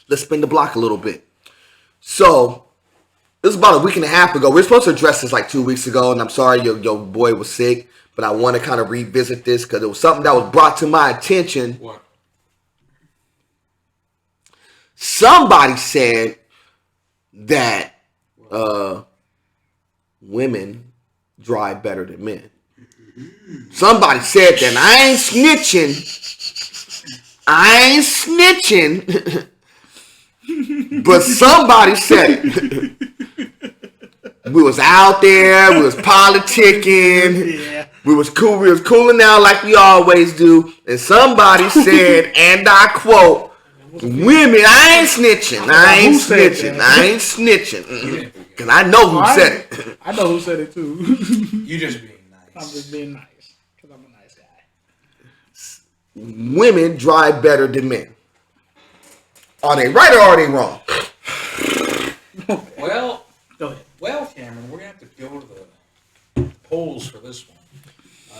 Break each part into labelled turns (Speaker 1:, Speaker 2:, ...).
Speaker 1: Let's spin the block a little bit. So, this was about a week and a half ago. We were supposed to address this like 2 weeks ago, and I'm sorry your boy was sick, but I want to kind of revisit this because it was something that was brought to my attention.
Speaker 2: What?
Speaker 1: Somebody said that women drive better than men. Somebody said that. And I ain't snitching. But somebody said it. We was out there. We was politicking. Yeah. We was cool. We was cooling out like we always do. And somebody said, and I quote, "Women, I ain't snitching. I ain't snitching. Because I know who said it.
Speaker 3: I know who said it too.
Speaker 2: You just being nice.
Speaker 3: I'm just being nice. Because I'm a nice guy.
Speaker 1: Women drive better than men. Are they right or are they wrong?
Speaker 2: Well,
Speaker 3: go ahead.
Speaker 2: Well, Cameron, we're going to have to go to the polls for this one.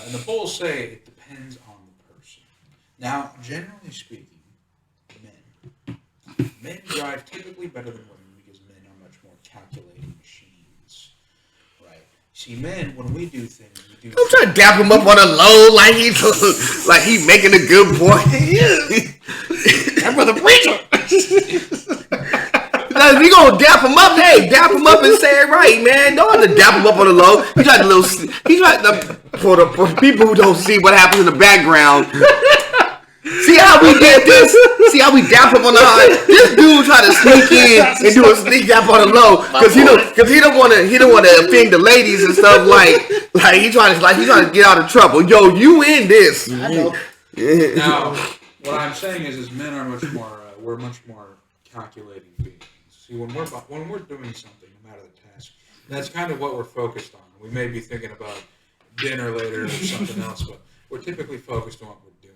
Speaker 2: And the polls say it depends on the person. Now, generally speaking, men drive typically better than women because men are much more calculating machines, right? See, men, when we do things, we do.
Speaker 1: I'm trying to dap him up on a low like he making a good boy.
Speaker 3: That brother preacher.
Speaker 1: We gonna dap him up, dap him up and say it right, man. Don't have to dap him up on the low. He tried to for the people who don't see what happens in the background. See how we did this? See how we dap him on the high? This dude tried to sneak in and do a sneak dap on the low because he don't want to offend the ladies and stuff like he's trying to get out of trouble. Yo, you in this?
Speaker 3: I know.
Speaker 2: Now, what I'm saying is men are much more. We're much more calculating beings. See, when we're doing something, no matter the task, that's kind of what we're focused on. We may be thinking about dinner later or something else, but we're typically focused on what we're doing.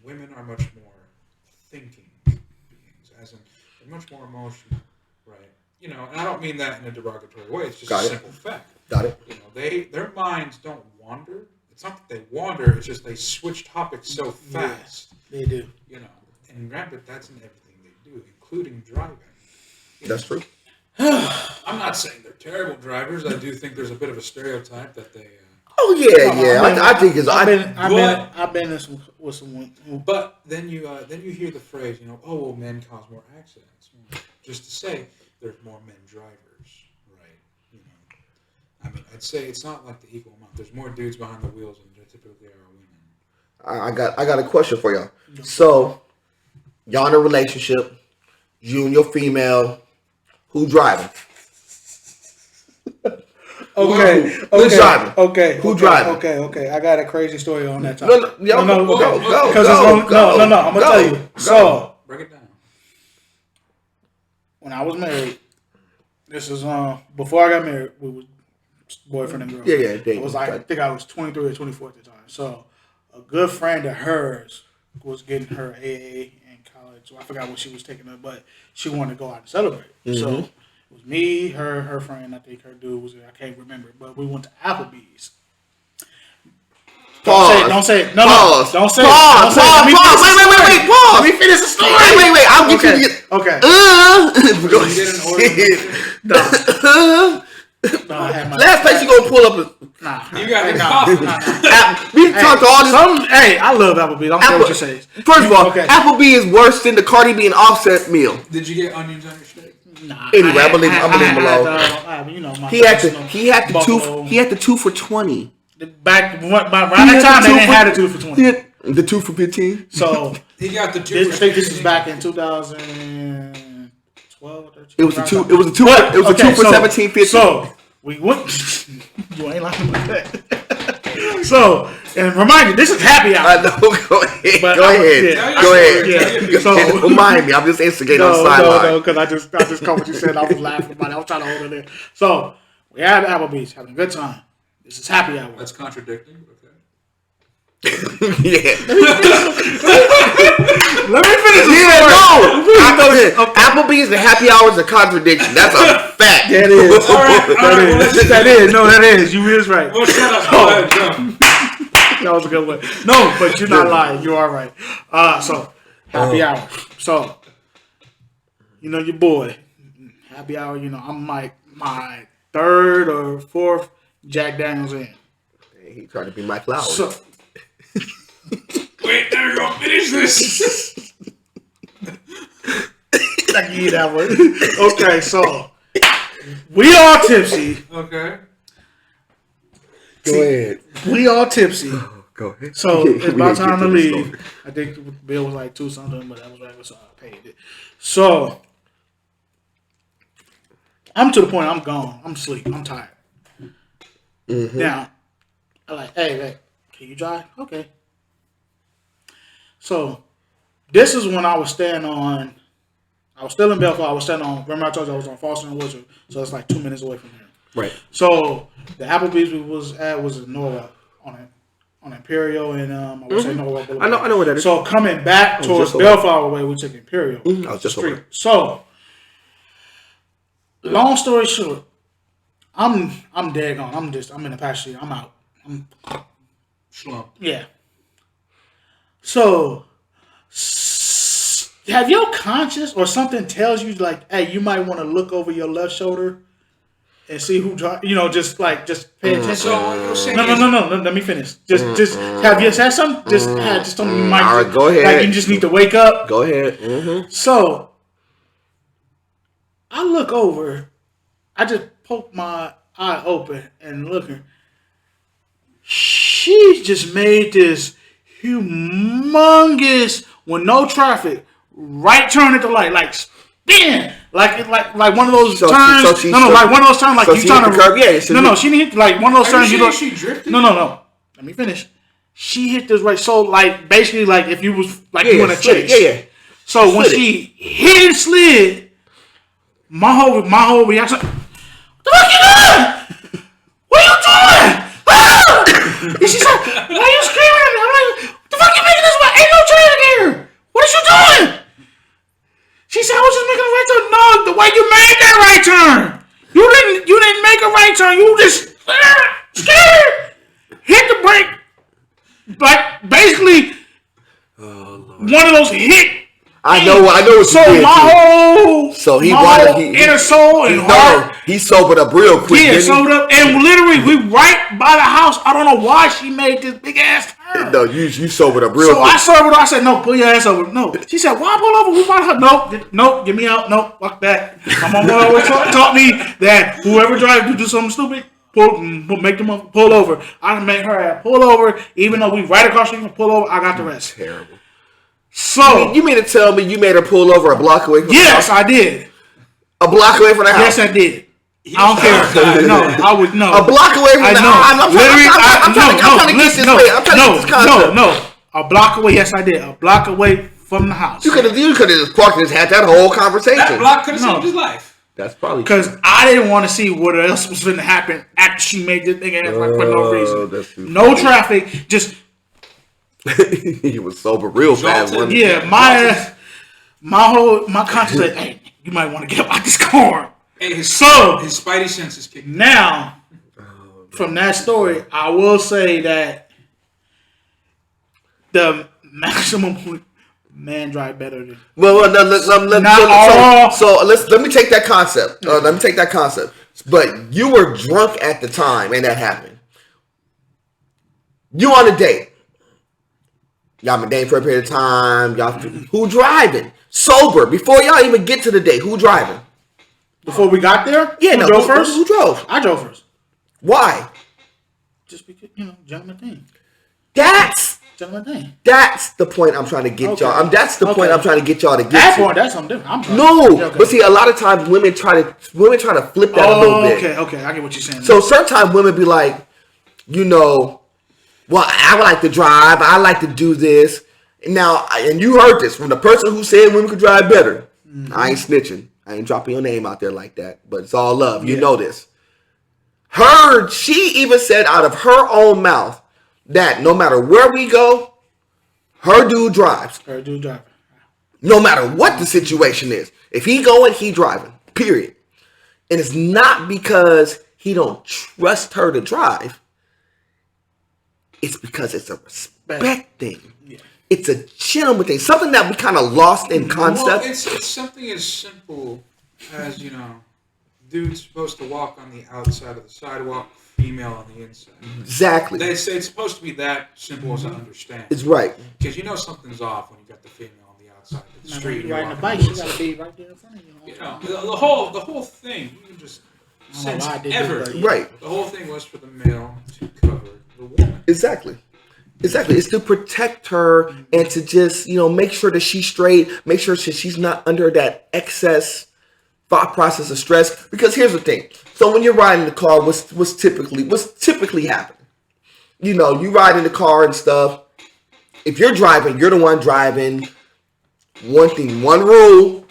Speaker 2: Women are much more thinking beings, as in they're much more emotional, right? You know, and I don't mean that in a derogatory way. It's just a simple fact.
Speaker 1: Got it.
Speaker 2: You know, their minds don't wander. It's not that they wander. It's just they switch topics so fast.
Speaker 3: Yeah, they do.
Speaker 2: You know, and granted, that's in everything they do, including driving.
Speaker 1: That's true.
Speaker 2: I'm not saying they're terrible drivers. I do think there's a bit of a stereotype that they.
Speaker 1: Oh yeah. I think it's.
Speaker 3: I've been in with someone.
Speaker 2: But then you hear the phrase, you know, oh well, men cause more accidents. Just to say, there's more men drivers, right? You know, I mean, I'd say it's not like the equal amount. There's more dudes behind the wheels than there typically are women.
Speaker 1: I got a question for y'all. So, y'all in a relationship, you and your female, who driving?
Speaker 3: Okay.
Speaker 1: Who's driving?
Speaker 3: Okay.
Speaker 1: Who driving?
Speaker 3: Okay. I got a crazy story on that topic.
Speaker 1: No. I'm gonna
Speaker 3: tell you. So,
Speaker 2: break it down.
Speaker 3: When I was married, this is before I got married, we was boyfriend and girlfriend.
Speaker 1: Yeah.
Speaker 3: I think I was 23 or 24 at the time. So, a good friend of hers was getting her AA in college. So I forgot what she was taking her, but she wanted to go out and celebrate. Mm-hmm. So it was me, her friend. I think her dude was there. I can't remember, but we went to Applebee's. Don't say it. No. Pause. Wait. Pause.
Speaker 1: Let me finish the story. Wait. I'll get you.
Speaker 3: Okay.
Speaker 1: Last place you gonna pull up is
Speaker 2: you got the coffee.
Speaker 1: We talked to all this.
Speaker 3: Hey, I love Applebee's. I don't care what you say.
Speaker 1: First of all, Applebee's is worse than the Cardi B and Offset meal.
Speaker 2: Did you get onions on your steak?
Speaker 1: Nah. Anyway, I'm gonna leave him alone. He had the 2 for $20.
Speaker 3: Back around that time, they didn't have the 2 for $20.
Speaker 1: The 2 for $15.
Speaker 3: So
Speaker 2: he got the 2.
Speaker 3: I think this is back in 2012 or 13.
Speaker 1: It was a 2. It was a 2 for $17.50.
Speaker 3: So we went. You ain't lying about that. So, and remind you, this is happy hour.
Speaker 1: I know. Go ahead. Go ahead. Yeah. So remind me. I'm just instigating on the sideline.
Speaker 3: No, because I just caught what you said. I was laughing about it. I was trying to hold it in. So we had Applebee's having a good time. This is happy hour.
Speaker 2: That's contradicting. Okay.
Speaker 1: Yeah.
Speaker 3: Let me finish the story.
Speaker 1: No. Applebee's and happy hour is a contradiction. That's a fact.
Speaker 3: That is. That is. You is right.
Speaker 2: Well, shut up. Go ahead, go.
Speaker 3: That was a good one. No, but you're not lying. You are right. So happy hour. So your boy. Happy hour, I'm like my third or fourth Jack Daniels in.
Speaker 1: Hey, he tried to be Mike Lowry.
Speaker 3: So,
Speaker 2: Wait, now you're gonna finish this.
Speaker 3: I can eat that one. Okay, so we all tipsy.
Speaker 2: Okay.
Speaker 1: Go ahead.
Speaker 3: We all tipsy.
Speaker 1: Go ahead.
Speaker 3: So it's about time to leave. I think the bill was like $2 something, but that was right, so I paid it. So I'm to the point. I'm gone. I'm asleep. I'm tired.
Speaker 1: Mm-hmm.
Speaker 3: Now I'm like, hey, can you drive? Okay. So this is when I was staying on. I was still in Belfast. I was staying on. Remember I told you I was on Foster and Woodruff, so it's like 2 minutes away from here.
Speaker 1: Right.
Speaker 3: So the Applebee's we was at was in Norwalk on Imperial and I would say Norwalk.
Speaker 1: I know where that is.
Speaker 3: So coming back towards Bellflower way, we took Imperial.
Speaker 1: Mm-hmm. I was just
Speaker 3: street.
Speaker 1: over.
Speaker 3: So long story short, I'm dead gone. I'm in the passenger seat. I'm out.
Speaker 2: Slump.
Speaker 3: Yeah. So have your conscience or something tells you like, hey, you might want to look over your left shoulder and see who drive. Just pay attention.
Speaker 2: So
Speaker 3: No. Let me finish. Just have you had something? Just something you might.
Speaker 1: All right, go ahead.
Speaker 3: Like you just need to wake up.
Speaker 1: Go ahead. Mm-hmm.
Speaker 3: So I look over. I just poke my eye open and looking. She just made this humongous, with no traffic, right turn at the light, like spin, like one of those turns. Like one of those turns, like
Speaker 1: so
Speaker 3: you trying to
Speaker 1: curb. Yeah,
Speaker 3: no, she didn't hit like one of those turns.
Speaker 2: She drifted.
Speaker 3: No. Let me finish. She hit this right, so like basically like if you was like you want to chase.
Speaker 1: Yeah.
Speaker 3: So when she hit and slid, my whole reaction. What the fuck you doing? What are you doing? And she said, why are you screaming at me? I'm like, what the fuck you making this way? Ain't no traffic here. What are you doing? She said, I was just making a right turn. No, the way you made that right turn. You didn't make a right turn. You just scared. Hit the brake. Like basically one of those hit.
Speaker 1: I know what
Speaker 3: So
Speaker 1: you did.
Speaker 3: my whole inner soul and heart.
Speaker 1: He sobered up real quick.
Speaker 3: Yeah, sobered up, and literally we right by the house. I don't know why she made this big ass turn.
Speaker 1: No, you sobered up real quick.
Speaker 3: So I sobered up. I said, "No, pull your ass over." No, she said, "Why pull over? We want her." Nope, get me out. Nope, fuck that. My mom always taught me that whoever drives to do something stupid, make them pull over. I made her pull over, even though we right across the street. Pull over. I got the rest.
Speaker 1: Terrible.
Speaker 3: So
Speaker 1: you mean to tell me you made her pull over a block away from the house?
Speaker 3: Yes, I did.
Speaker 1: A block away from the house?
Speaker 3: Yes, I did. I don't care. No, I would no.
Speaker 1: A block away from the house? I'm trying to get this straight. I'm trying to get this concept.
Speaker 3: No. A block away. Yes, I did. A block away from the house.
Speaker 1: You could have just parked and had that whole conversation.
Speaker 2: That block could have saved his life.
Speaker 1: That's probably
Speaker 3: because I didn't want to see what else was going to happen after she made this thing happen for no reason. No traffic, just.
Speaker 1: He was sober real fast.
Speaker 3: Yeah, my conscience said, "Hey, you might want to get out this car."
Speaker 2: Hey, his spidey senses kicked.
Speaker 3: Now, from that story, I will say that the maximum point, man drive better than.
Speaker 1: Well, let me take that concept. But you were drunk at the time, and that happened. You on a date. Y'all been dating for a period of time. Who driving? Sober. Before y'all even get to the date, who driving?
Speaker 3: Before we got there?
Speaker 1: Yeah,
Speaker 3: who drove first?
Speaker 1: Who drove?
Speaker 3: I drove first.
Speaker 1: Why?
Speaker 3: Just because, gentleman thing.
Speaker 1: That's the point I'm trying to get y'all. That's the point I'm trying to get y'all to get
Speaker 3: that
Speaker 1: to.
Speaker 3: Point, that's something different.
Speaker 1: But see, a lot of times women try to flip that a little bit.
Speaker 3: Okay, I get what you're saying.
Speaker 1: So sometimes women be like, well, I would like to drive. I like to do this. Now, and you heard this from the person who said women could drive better. Mm-hmm. I ain't snitching. I ain't dropping your name out there like that. But it's all love. You know this. She even said out of her own mouth that no matter where we go, her dude drives. No matter what the situation is. If he going, he driving. Period. And it's not because he don't trust her to drive. It's because it's a respect thing. Yeah. It's a gentleman thing. Something that we kind of lost in concept.
Speaker 2: Well, it's something as simple as, dude's supposed to walk on the outside of the sidewalk, female on the inside.
Speaker 1: Exactly.
Speaker 2: They say it's supposed to be that simple to understand.
Speaker 1: It's right.
Speaker 2: Because something's off when you got the female on the outside of the street.
Speaker 3: Riding a bike, she got to be right there in front of you.
Speaker 2: The whole thing, you just since ever,
Speaker 1: right?
Speaker 2: The whole thing was for the male to cover the woman.
Speaker 1: Exactly. It's to protect her and to just make sure that she's straight, make sure that she's not under that excess thought process of stress. Because here's the thing: so when you're riding the car, what's typically happening? You ride in the car and stuff. If you're driving, you're the one driving. One rule.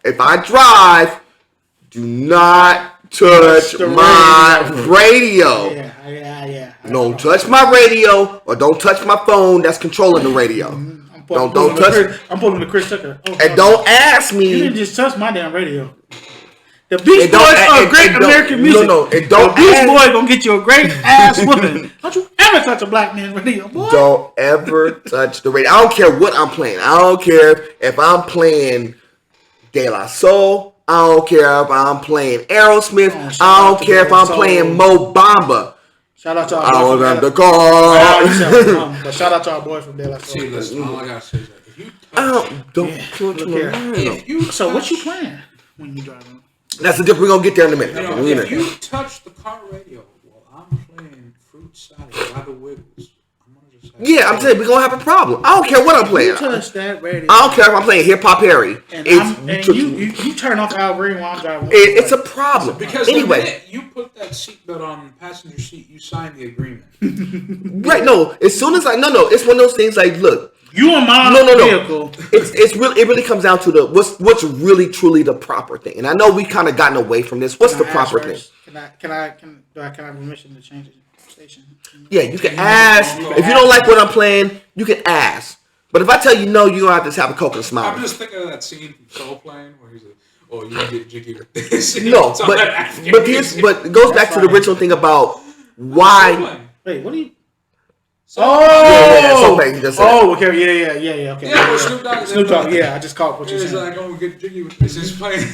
Speaker 1: If I drive, do not touch my radio.
Speaker 3: Yeah.
Speaker 1: Don't touch my radio or don't touch my phone that's controlling the radio. Don't touch.
Speaker 3: I'm pulling the Chris Tucker.
Speaker 1: And don't ask me.
Speaker 3: You didn't just touch my damn radio. The Beach Boys are great American music.
Speaker 1: No, and don't.
Speaker 3: The Beach Boys gonna get you a great ass whooping. Don't you ever touch a black man's radio, boy.
Speaker 1: Don't ever touch the radio. I don't care what I'm playing. I don't care if I'm playing De La Soul. I don't care if I'm playing Aerosmith. I don't care if I'm playing Mo Bamba.
Speaker 3: Shout out to our
Speaker 1: I
Speaker 3: boy
Speaker 1: was
Speaker 3: from
Speaker 1: at the car.
Speaker 3: but shout out to our boy from De La Soul.
Speaker 2: See, listen, all I gotta say is that if you touch,
Speaker 3: So what you playing when you driving?
Speaker 1: That's the difference. We're gonna get there in a minute.
Speaker 2: If you touch the car radio while I'm playing Fruit Salad by the Wiggles, I'm gonna just say,
Speaker 1: I'm saying we're gonna have a problem. I don't care what I'm playing.
Speaker 3: You touch that radio.
Speaker 1: I don't care if I'm playing Hip Hop Harry.
Speaker 3: And you turn off Al Green while I'm driving.
Speaker 1: It's a problem.
Speaker 2: Because
Speaker 1: anyway,
Speaker 2: the minute you put that seatbelt on the passenger seat, you sign the agreement.
Speaker 1: Right? No. As soon as it's one of those things. Like, look,
Speaker 3: you and my vehicle.
Speaker 1: It's really. It really comes down to what's really truly the proper thing. And I know we kind of gotten away from this. What's the proper thing?
Speaker 3: Can I have permission to change the station?
Speaker 1: Yeah, you can ask. If you don't like what I'm playing, you can ask. But if I tell you no, you're gonna have to have a coke and a smile.
Speaker 2: I'm just thinking of that scene from Soul Plane where he's like, "Oh, you can get jiggy with this."
Speaker 1: No, but it goes back to the original thing about why.
Speaker 3: Wait, what are you?
Speaker 2: Okay.
Speaker 3: Yeah, okay.
Speaker 2: Yeah, well,
Speaker 3: Snoop Dogg, yeah, I just caught what you said.
Speaker 2: He's like, "Oh, get jiggy with this." He's playing.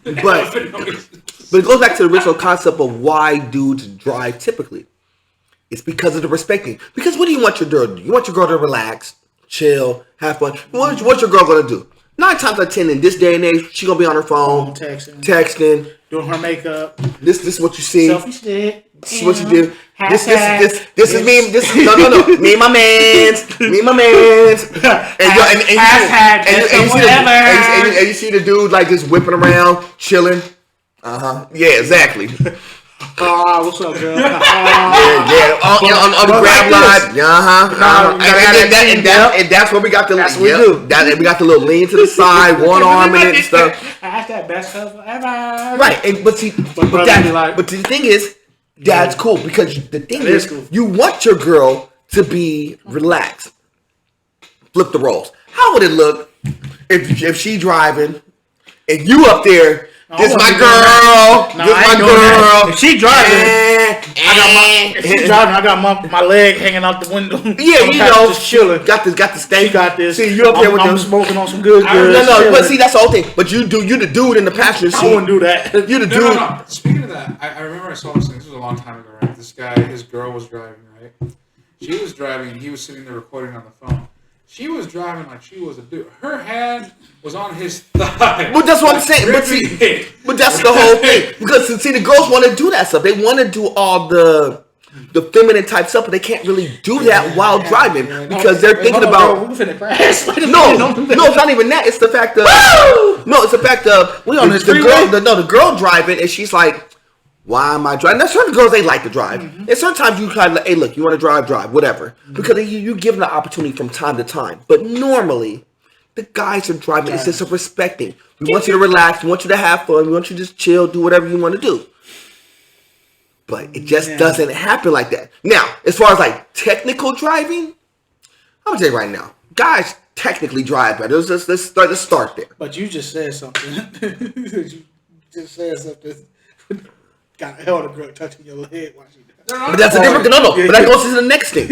Speaker 1: But it goes back to the original concept of why dudes drive typically. It's because of the respect thing. Because what do you want your girl to do? You want your girl to relax, chill, have fun. What's your girl gonna do? 9 times out of 10 in this day and age, she gonna be on her phone, texting,
Speaker 3: doing her makeup.
Speaker 1: This is what you see.
Speaker 3: Selfie stick.
Speaker 1: This is what you do. This is me. This no. Me and my mans. And you see the dude like just whipping around, chilling. Yeah, exactly.
Speaker 3: What's up, girl?
Speaker 1: Yeah. On the grab line. And that's what we got the. That's what we do. We got the little lean to the side, one arm in it and stuff.
Speaker 3: That's that best husband ever.
Speaker 1: Right, but the thing is, that's cool because the thing is, cool. You want your girl to be relaxed. Flip the roles. How would it look if she driving and you up there? This my girl. This my girl.
Speaker 3: If she driving, I got my leg hanging out the window.
Speaker 1: Yeah, just chilling. Got the steak.
Speaker 3: She got this.
Speaker 1: See, you up there with
Speaker 3: I'm smoking on some good.
Speaker 1: No. But see, that's the whole thing. But you the dude in the passenger seat.
Speaker 3: I wouldn't do that.
Speaker 1: You the dude.
Speaker 2: No. Speaking of that, I remember I saw this thing. This was a long time ago, right? This guy, his girl was driving, right? She was driving, and he was sitting there recording on the phone. She was driving like she was a dude. Her hand was on his thigh.
Speaker 1: But that's what I'm saying. But that's the whole thing. Because see, the girls want to do that stuff. They want to do all the feminine type stuff, but they can't really do that while driving because they're thinking about.
Speaker 3: No,
Speaker 1: it's not even that. It's the fact of. It's the fact of we on the girl driving, and she's like, why am I driving? Now, certain girls, they like to drive. And certain times you kind of like, hey, look, you want to drive, whatever. Because you give them the opportunity from time to time. But normally, the guys are driving. It's just a respecting. We want you to relax. We want you to have fun. We want you to just chill, do whatever you want to do. But it just doesn't happen like that. Now, as far as like technical driving, I'm going to tell you right now, guys technically drive better. Let's start there.
Speaker 3: But you just said something. Got a hell of a girl touching your leg while she does.
Speaker 1: But that's a different. No. But that goes to the next thing.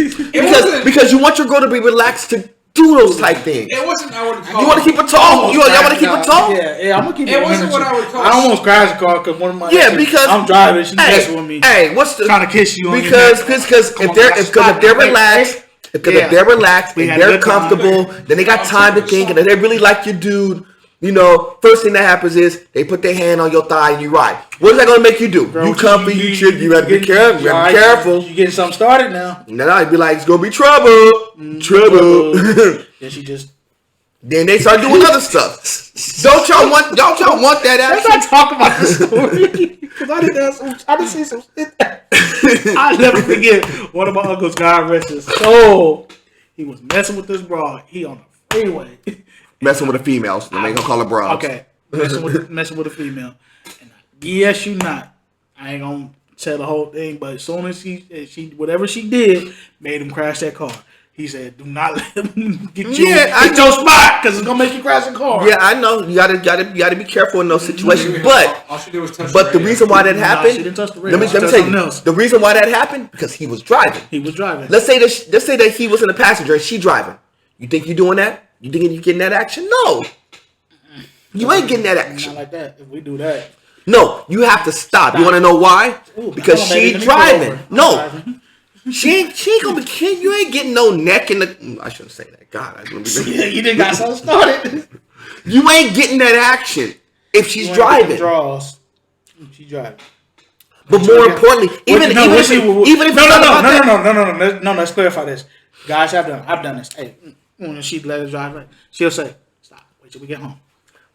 Speaker 1: Because you want your girl to be relaxed do those type things.
Speaker 2: It wasn't. I would call.
Speaker 1: You want to keep it tall? Y'all want to keep it tall?
Speaker 3: Yeah, I'm gonna keep it.
Speaker 2: It wasn't what I would call.
Speaker 3: I almost crashed the car because one of my
Speaker 1: because
Speaker 3: I'm driving. She's messing with me.
Speaker 1: Hey, what's the
Speaker 3: trying to kiss you?
Speaker 1: Because if they're relaxed. Because if they're relaxed and they're comfortable, then they got time to think, and if they really like your dude, you know, first thing that happens is they put their hand on your thigh and you ride. What is that going to make you do? Girl, you comfy, you chill, you have to be careful. You have to be careful.
Speaker 3: You getting something started now.
Speaker 1: And then I'd be like, it's going to be trouble. Trouble.
Speaker 3: Then she just...
Speaker 1: Then they start doing other stuff. Don't y'all want that action?
Speaker 3: Let's not talk about the story. Because I didn't see some shit. I'll never forget one of my uncles, God rest his soul. He was messing with this broad. He on the freeway.
Speaker 1: Messing with the females. They ain't gonna call her broads.
Speaker 3: Okay. Messing with a female. And yes, you not. I ain't gonna tell the whole thing, but as soon as she whatever she did made him crash that car. He said, "Do not let him get you get your spot because it's gonna make you crash the car."
Speaker 1: Yeah, I know. You gotta be careful in those situations. But
Speaker 2: all she did was touch
Speaker 1: the reason why that happened,
Speaker 3: she didn't touch the radio.
Speaker 1: let me tell you, the reason why that happened because he was driving. Let's say that he was in the passenger and she driving. You think you doing that? You think you getting that action? No, you ain't getting that action.
Speaker 3: Not like that. If we do that,
Speaker 1: no, you have to stop. You want to know why? Because she's driving. No. She ain't gonna be kidding. You ain't getting no neck in the. I shouldn't say that. God,
Speaker 3: you didn't got something started.
Speaker 1: You ain't getting that action if she's driving.
Speaker 3: Draws. She's driving.
Speaker 1: But more importantly, even if
Speaker 3: no. Let's clarify this. Guys, I've done this. Hey, when she let her drive, she'll say, "Stop. Wait till we get home."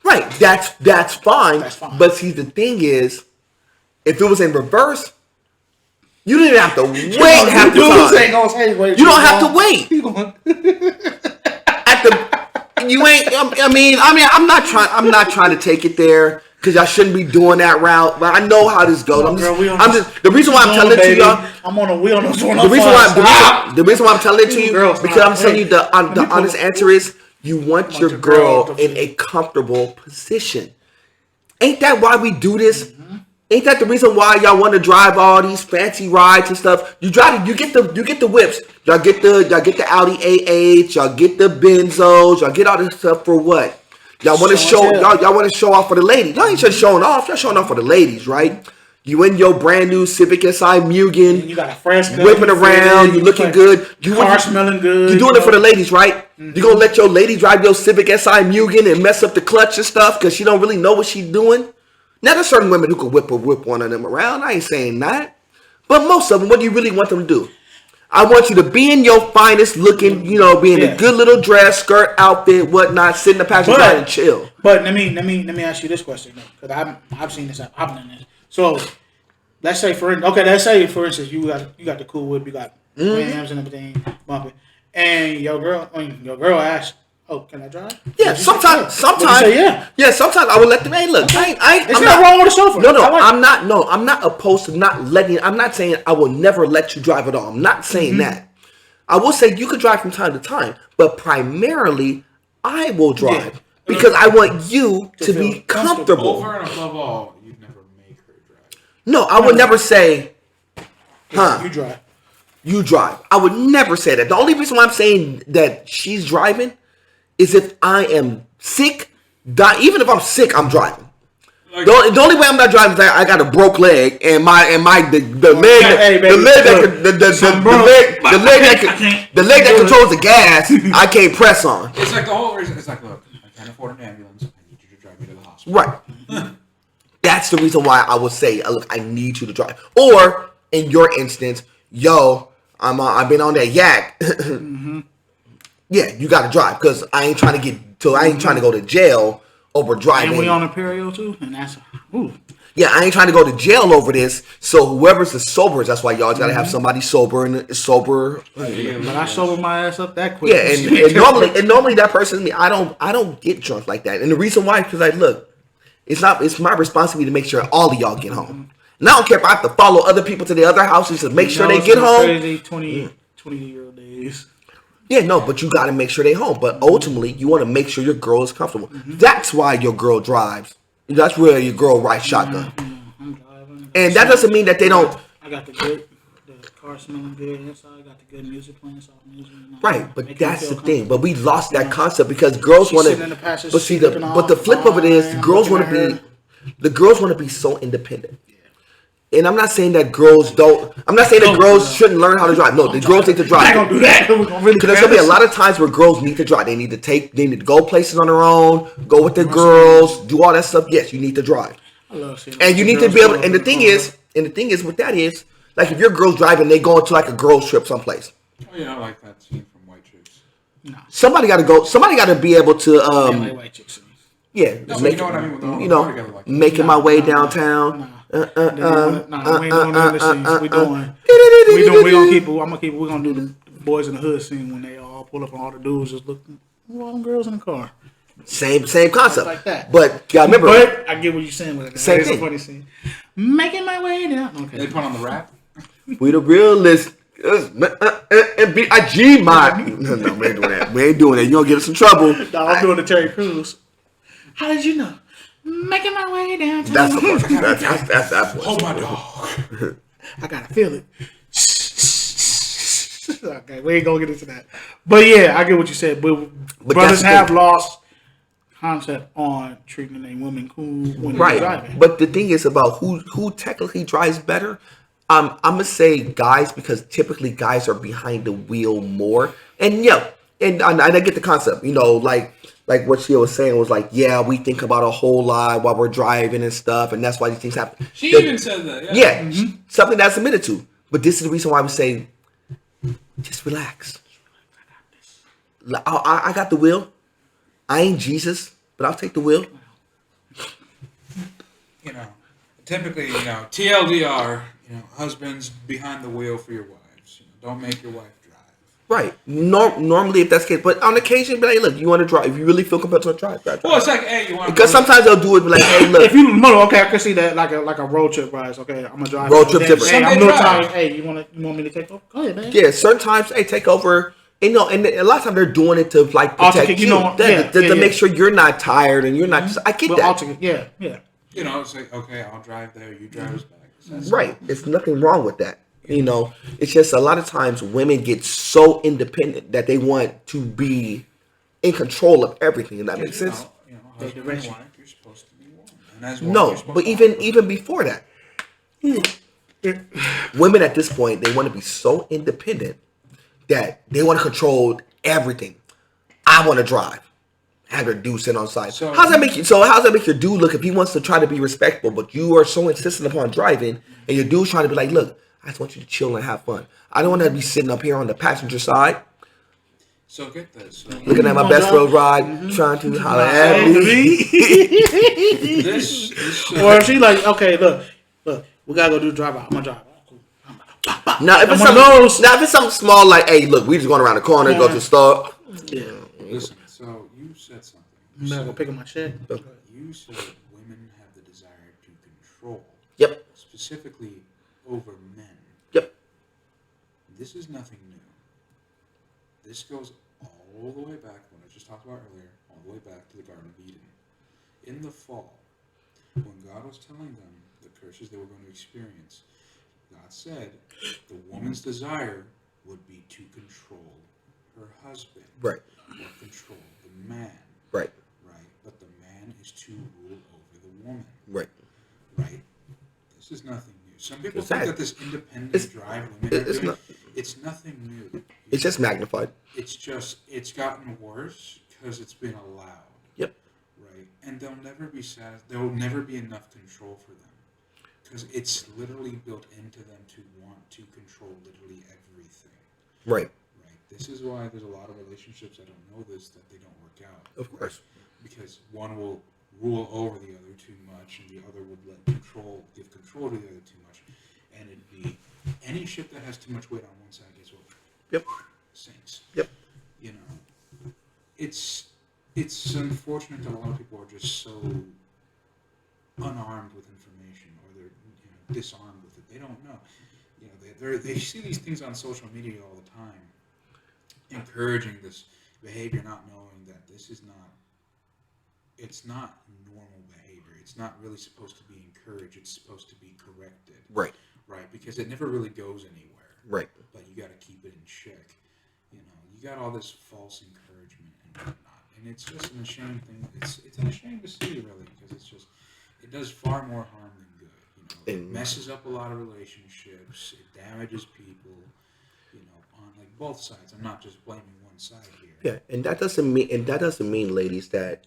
Speaker 1: Right. That's fine. But see, the thing is, if it was in reverse. You didn't have to wait half the time. You don't have to wait. I'm not trying to take it there because y'all shouldn't be doing that route. But I know how this goes. The reason why I'm telling it to y'all.
Speaker 3: I'm on a wheel.
Speaker 1: The reason why I'm telling it to you because I'm telling you the honest answer is you want your girl in a comfortable position. Ain't that why we do this? Ain't that the reason why y'all want to drive all these fancy rides and stuff? You get the whips. Y'all get the Audi A8. Y'all get the Benzos. Y'all get all this stuff for what? Y'all want to show off for the ladies. Y'all ain't just showing off. Y'all showing off for the ladies, right? You in your brand new Civic SI Mugen.
Speaker 3: You got a fresh gun.
Speaker 1: Whipping around. You looking good.
Speaker 3: Car smelling good.
Speaker 1: You doing it for the ladies, right? Mm-hmm. You gonna let your lady drive your Civic SI Mugen and mess up the clutch and stuff because she don't really know what she's doing? Now, there's certain women who can whip one of them around. I ain't saying that. But most of them, what do you really want them to do? I want you to be in your finest looking, be in a good little dress, skirt, outfit, whatnot, sit in the passenger side and chill.
Speaker 3: But let me ask you this question, though, because I've seen this, I've done this. So, let's say for instance, you got the cool whip, you got rims and everything, bumping, and your girl asks, "Oh, can I drive?"
Speaker 1: Yeah, sometimes. Yeah, sometimes I would let them. Hey, look, I'm
Speaker 3: not wrong with the chauffeur.
Speaker 1: No, I'm not opposed to not letting. I'm not saying I will never let you drive at all. I'm not saying that. I will say you could drive from time to time, but primarily I will drive because I want you to be comfortable.
Speaker 2: Over and above all, you'd never make her drive.
Speaker 1: No, I would never say,
Speaker 3: You drive.
Speaker 1: You drive. I would never say that. The only reason why I'm saying that she's driving is if I am sick, even if I'm sick, I'm driving. Like, the only way I'm not driving is that I got a broke leg and the leg that controls the gas I can't press on.
Speaker 2: It's like the whole reason. It's like, look, I can't afford an ambulance. I need you to drive me to the hospital.
Speaker 1: Right. That's the reason why I would say, look, I need you to drive. Or in your instance, I've been on that yak. Yeah, you got to drive because I ain't trying to go to jail over driving.
Speaker 3: And we on Imperial too, and that's
Speaker 1: Yeah, I ain't trying to go to jail over this. So whoever's the sober, that's why y'all got to have somebody sober. But
Speaker 3: I sober my ass up that quick.
Speaker 1: Yeah, and normally that person, I don't get drunk like that. And the reason why, because it's my responsibility to make sure all of y'all get home. And I don't care if I have to follow other people to the other houses to make sure they get home.
Speaker 3: Crazy 20-year-old days.
Speaker 1: Yeah, no, but you got to make sure they're home. But ultimately, you want to make sure your girl is comfortable. That's why your girl drives. That's where your girl rides shotgun.
Speaker 3: I'm driving.
Speaker 1: And that doesn't mean that they don't.
Speaker 3: I got the car smelling good inside. Got the good music playing, soft music.
Speaker 1: Right, but
Speaker 3: Make
Speaker 1: that's
Speaker 3: you
Speaker 1: the
Speaker 3: feel
Speaker 1: thing. But we lost that
Speaker 3: Yeah.
Speaker 1: concept because girls
Speaker 3: She's
Speaker 1: want
Speaker 3: sitting in
Speaker 1: to.
Speaker 3: the passenger
Speaker 1: But see,
Speaker 3: seat looking
Speaker 1: but the
Speaker 3: all
Speaker 1: flip of it is,
Speaker 3: fine,
Speaker 1: girls want
Speaker 3: looking
Speaker 1: to
Speaker 3: at
Speaker 1: be.
Speaker 3: her.
Speaker 1: The girls want to be so independent. And I'm not saying that girls don't. I'm not saying that girls shouldn't learn how to drive. No, the girls need to drive.
Speaker 3: I ain't gonna do that. We're gonna really
Speaker 1: Because there's gonna be a lot of times where girls need to drive. They need to go places on their own, go with their girls, do all that stuff. Yes, you need to drive.
Speaker 3: I love seeing
Speaker 1: And you need to be able. And the thing is with that is, like if your girl's driving, they go into like a girls trip someplace.
Speaker 2: Oh yeah, I like that scene from White Chicks.
Speaker 3: No.
Speaker 1: Somebody got to go. Somebody got to be able to.
Speaker 3: Like white chicks.
Speaker 1: Yeah,
Speaker 2: No,
Speaker 1: make,
Speaker 2: you know what I mean. With
Speaker 1: you know,
Speaker 2: like
Speaker 1: making my way downtown.
Speaker 3: We ain't doing none of this scene. We gonna keep. We're gonna do the boys in the hood scene when they all pull up and all the dudes just look. All them girls in the car.
Speaker 1: Same concept.
Speaker 3: Like that.
Speaker 1: But you gotta remember.
Speaker 3: But I get what you're saying with it.
Speaker 1: Same
Speaker 3: It's a
Speaker 1: thing.
Speaker 3: funny scene. Making my way down. Okay.
Speaker 2: They put on the rap.
Speaker 1: We the realest. And B.I.G. No, we ain't doing that. We ain't doing that. You gonna get us in trouble.
Speaker 3: No, I'm doing the Terry Crews. How did you know? Making my way downtown.
Speaker 1: That's the part. That's that part.
Speaker 2: Hold my dog.
Speaker 3: I gotta feel it. Okay, we ain't gonna get into that. But yeah, I get what you said. But brothers have lost concept on treating a woman cool when they're driving.
Speaker 1: But the thing is about who technically drives better. I'm gonna say guys because typically guys are behind the wheel more. And and I get the concept. You know, like what she was saying was like, yeah, we think about a whole lot while we're driving and stuff, and that's why these things happen.
Speaker 2: She even said that.
Speaker 1: Yeah, something that's admitted to. But this is the reason why we say, just relax. I got the wheel. I ain't Jesus, but I'll take the wheel.
Speaker 2: You know, typically, TLDR, husbands behind the wheel for your wives. Don't make your wife drive.
Speaker 1: Right. Normally, if that's the case, but on occasion, be like, look, you want to drive. If you really feel compelled to drive.
Speaker 2: Well, it's like, hey, you want to
Speaker 1: because sometimes they'll do it, be like, hey, look.
Speaker 3: If you okay, I can see that like a road trip ride. Okay, I'm gonna drive.
Speaker 1: Road trip different.
Speaker 3: Hey, I'm a little tired. Hey, you want me to take over? Go ahead, man.
Speaker 1: Yeah, certain times, hey, take over. And a lot of times they're doing it to like protect you, to make sure you're not tired and you're not. Just, I get that.
Speaker 3: Yeah.
Speaker 2: It's like, okay, I'll drive there. You drive us back.
Speaker 1: Right. There's nothing wrong with that. It's just a lot of times women get so independent that they want to be in control of everything. If that makes sense.
Speaker 2: Husband and wife, you're supposed to be one. And as
Speaker 1: No, but even before that, women at this point, they want to be so independent that they want to control everything. I want to drive. Have your dude sit on side. So how does that make your dude look if he wants to try to be respectful, but you are so insistent upon driving, and your dude's trying to be like, look, I just want you to chill and have fun. I don't want to be sitting up here on the passenger side.
Speaker 2: So get this.
Speaker 1: Looking at my best road ride, trying to holler at me.
Speaker 3: Or if she like, okay, look, we gotta go do the drive out. I'm gonna drive.
Speaker 1: Now if it's something small like, hey, look, we just going around the corner, go to the store.
Speaker 2: Yeah. Listen, so you said something.
Speaker 3: I'm not gonna pick up my check.
Speaker 2: You said women have the desire to control.
Speaker 1: Yep.
Speaker 2: Specifically over men.
Speaker 1: Yep.
Speaker 2: This is nothing new. This goes all the way back, what I just talked about earlier, all the way back to the Garden of Eden. In the fall, when God was telling them the curses they were going to experience, God said the woman's desire would be to control her husband.
Speaker 1: Right.
Speaker 2: Or control the man.
Speaker 1: Right.
Speaker 2: Right. But the man is to rule over the woman.
Speaker 1: Right.
Speaker 2: Right. This is nothing new. Some people think that this independent drive women are doing, it's nothing new.
Speaker 1: It's just magnified.
Speaker 2: It's gotten worse because it's been allowed.
Speaker 1: Yep.
Speaker 2: Right. And there'll never be enough control for them. Because it's literally built into them to want to control literally everything.
Speaker 1: Right.
Speaker 2: Right. This is why there's a lot of relationships that don't know this, that they don't work out.
Speaker 1: Of course.
Speaker 2: Because one will rule over the other too much, and the other would give control to the other too much. And it'd be any ship that has too much weight on one side gets over.
Speaker 1: Yep.
Speaker 2: Sinks.
Speaker 1: Yep.
Speaker 2: It's unfortunate that a lot of people are just so unarmed with information, or they're disarmed with it. They don't know. They see these things on social media all the time, encouraging this behavior, not knowing that it's not normal behavior. It's not really supposed to be encouraged. It's supposed to be corrected.
Speaker 1: Right.
Speaker 2: Right, because it never really goes anywhere.
Speaker 1: Right.
Speaker 2: but you got to keep it in check. You know, you got all this false encouragement and whatnot, and it's just an ashamed thing. It's an shame to see, really, because it does far more harm than good. You know, it messes up a lot of relationships. It damages people. You know, on like both sides. I'm not just blaming one side here.
Speaker 1: Yeah, and that doesn't mean, ladies, that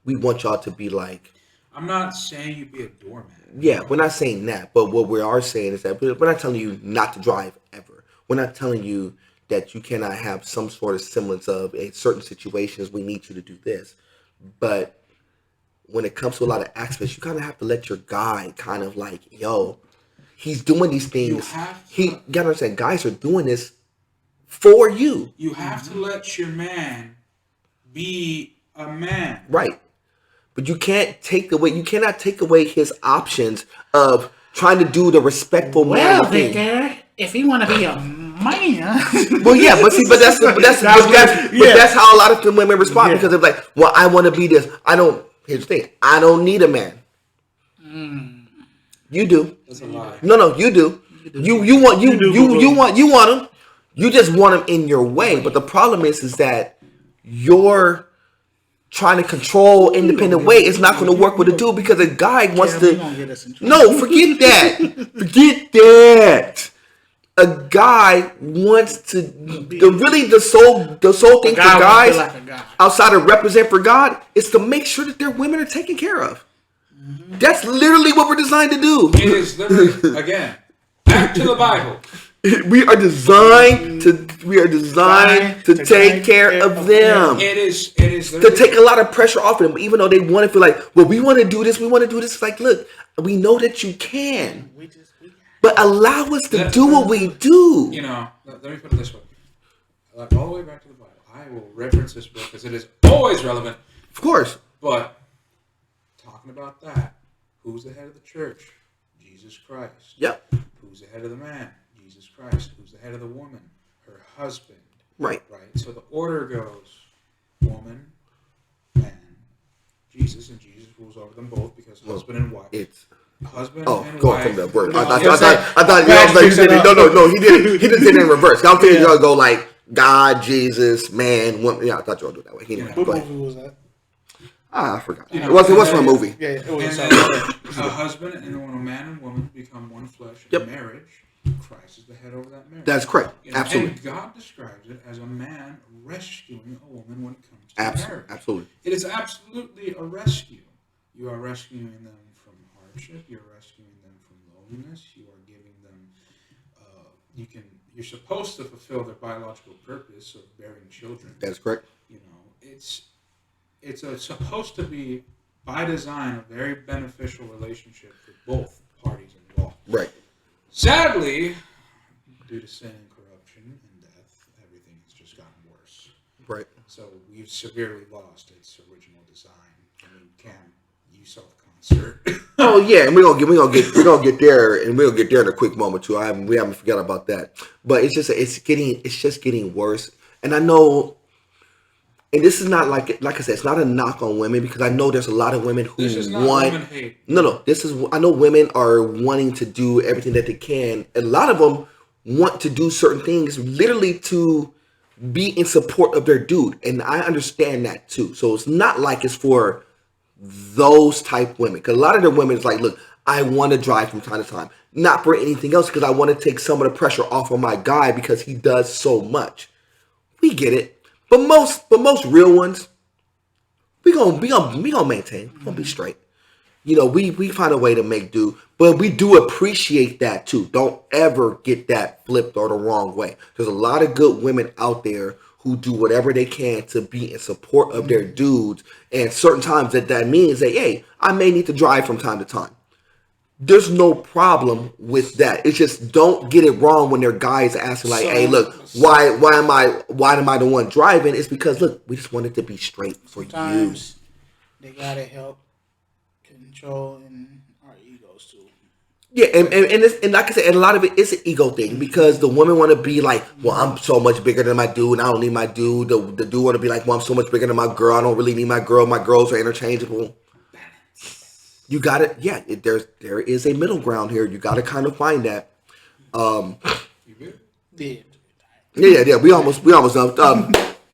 Speaker 1: we want y'all to be like.
Speaker 2: I'm not saying you be a doormat.
Speaker 1: Yeah, we're not saying that, but what we are saying is that we're not telling you not to drive ever. We're not telling you that you cannot have some sort of semblance of in certain situations we need you to do this. But when it comes to a lot of aspects, you kind of have to let your guy kind of like, yo, he's doing these things. You gotta understand, guys are doing this for you.
Speaker 2: You have to let your man be a man.
Speaker 1: Right. But you cannot take away his options of trying to do the respectful man thing.
Speaker 3: Victor, if you want to be a man.
Speaker 1: Well, yeah, but that's how a lot of women respond because they're like, well, I want to be this. Here's the thing. I don't need a man. You do.
Speaker 2: That's a lie.
Speaker 1: No, you do. You want him. You just want him in your way. But the problem is that you're trying to control independent way. It's not going to work with a dude because a guy wants to. No, forget that. Forget that. A guy wants to. The sole thing for guys outside of represent for God is to make sure that their women are taken care of. That's literally what we're designed to do.
Speaker 2: It is literally, again, back to the Bible.
Speaker 1: We are designed to take care of them.
Speaker 2: It is
Speaker 1: to take a lot of pressure off of them, even though they want to feel like, well, we want to do this. It's like, look, we know that you can, but allow us to do what we do.
Speaker 2: You know, let me put it this way. All the way back to the Bible. I will reference this book because it is always relevant.
Speaker 1: Of course.
Speaker 2: But talking about that, who's the head of the church? Jesus Christ.
Speaker 1: Yep.
Speaker 2: Who's the head of the man? Jesus Christ. Who's the head of the woman? Her husband.
Speaker 1: Right.
Speaker 2: Right. So the order goes woman, man, Jesus, and Jesus rules over them both because husband and wife.
Speaker 1: It's
Speaker 2: husband and
Speaker 1: go
Speaker 2: wife.
Speaker 1: from the word. I thought you did it. No, he did it. He just did it in reverse. I'm thinking y'all go like God, Jesus, man, woman. Yeah, I thought y'all would do it that way. Anyway,
Speaker 3: what movie was that?
Speaker 1: I forgot. It was from a movie.
Speaker 2: Yeah, it was. A husband and when a man and woman become one flesh in marriage, Christ is the head over that marriage.
Speaker 1: That's correct. Absolutely.
Speaker 2: And God describes it as a man rescuing a woman when it comes to marriage.
Speaker 1: Absolutely.
Speaker 2: It is absolutely a rescue. You are rescuing them from hardship. You're rescuing them from loneliness. You are giving them. You're supposed to fulfill their biological purpose of bearing children.
Speaker 1: That's correct.
Speaker 2: You know, it's supposed to be by design a very beneficial relationship for both parties involved.
Speaker 1: Right.
Speaker 2: Sadly, due to sin and corruption and death, everything has just gotten worse.
Speaker 1: Right.
Speaker 2: So we've severely lost its original design. I mean, Cam, you saw the concert.
Speaker 1: Oh yeah, and we're gonna get there, and we'll get there in a quick moment too. We haven't forgot about that. But it's just getting worse, and I know. And this is not like I said, it's not a knock on women because I know there's a lot of women who
Speaker 2: this is not women hate.
Speaker 1: No. I know women are wanting to do everything that they can. And a lot of them want to do certain things literally to be in support of their dude. And I understand that too. So it's not like it's for those type women. Because a lot of the women is like, look, I want to drive from time to time. Not for anything else because I want to take some of the pressure off of my guy because he does so much. We get it. But most real ones, we gonna maintain. We're gonna be straight. You know, we find a way to make do, but we do appreciate that too. Don't ever get that flipped or the wrong way. There's a lot of good women out there who do whatever they can to be in support of their dudes, and certain times that means that hey, I may need to drive from time to time. There's no problem with that. It's just don't get it wrong when their guys asking like, "Hey, look, why am I the one driving?" It's because look, we just want it to be straight for you.
Speaker 3: They gotta help control our egos too.
Speaker 1: Yeah, and like I said, and a lot of it is an ego thing because the women want to be like, "Well, I'm so much bigger than my dude, and I don't need my dude." The dude want to be like, "Well, I'm so much bigger than my girl. I don't really need my girl. My girls are interchangeable." You got it. Yeah, there is a middle ground here. You got to kind of find that.
Speaker 2: You You good?
Speaker 3: Yeah.
Speaker 1: Yeah. We almost done.